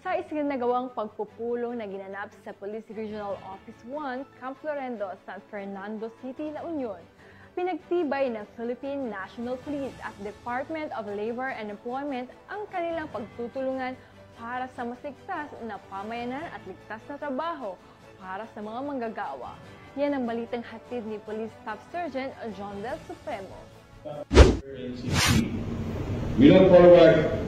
Sa isinagawang pagpupulong na ginanap sa Police Regional Office 1, Camp Florendo, San Fernando City, La Union, pinagtibay ng Philippine National Police at Department of Labor and Employment ang kanilang pagtutulungan para sa mas ligtas na pamayanan at ligtas na trabaho para sa mga manggagawa. Yan ang balitang hatid ni Police Staff Sergeant John Del Supremo. We look forward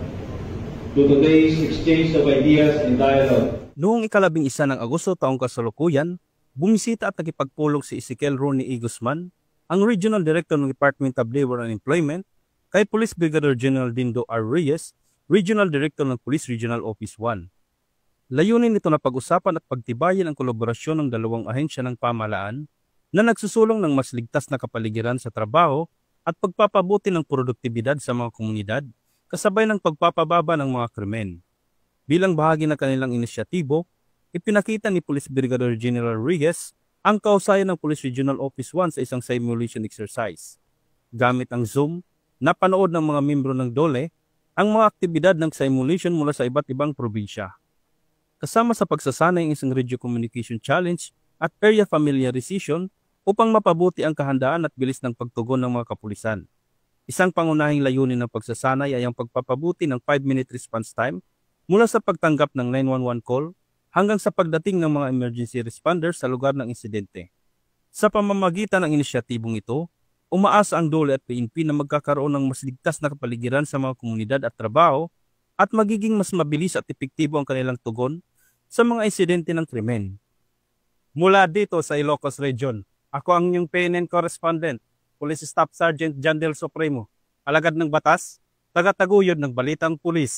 to today's exchange of ideas and dialogue. Noong ika-11 ng Agosto taong kasalukuyan, bumisita at nakipagpulong si Ezekiel Ronnie E. Guzman, ang Regional Director ng Department of Labor and Employment, kay Police Brigadier General Dindo R. Reyes, Regional Director ng Police Regional Office 1. Layunin nito na pag-usapan at pagtibayin ang kolaborasyon ng dalawang ahensya ng pamahalaan na nagsusulong ng mas ligtas na kapaligiran sa trabaho at pagpapabuti ng produktibidad sa mga komunidad, kasabay ng pagpapababa ng mga krimen. Bilang bahagi ng kanilang inisyatibo, ipinakita ni Police Brigadier General Reyes ang kausayan ng Police Regional Office 1 sa isang simulation exercise. Gamit ang Zoom, napanood ng mga membro ng DOLE ang mga aktibidad ng simulation mula sa iba't ibang probinsya. Kasama sa pagsasanay ang isang radio communication challenge at area familiarization upang mapabuti ang kahandaan at bilis ng pagtugon ng mga kapulisan. Isang pangunahing layunin ng pagsasanay ay ang pagpapabuti ng 5-minute response time mula sa pagtanggap ng 911 call hanggang sa pagdating ng mga emergency responders sa lugar ng insidente. Sa pamamagitan ng inisyatibong ito, umaasa ang DOLE at PNP na magkakaroon ng mas ligtas na kapaligiran sa mga komunidad at trabaho at magiging mas mabilis at epektibo ang kanilang tugon sa mga insidente ng krimen. Mula dito sa Ilocos Region, ako ang inyong PNN correspondent, Police Staff Sergeant John Del Supremo, alagad ng batas, taga-taguyod ng Balitang Pulis.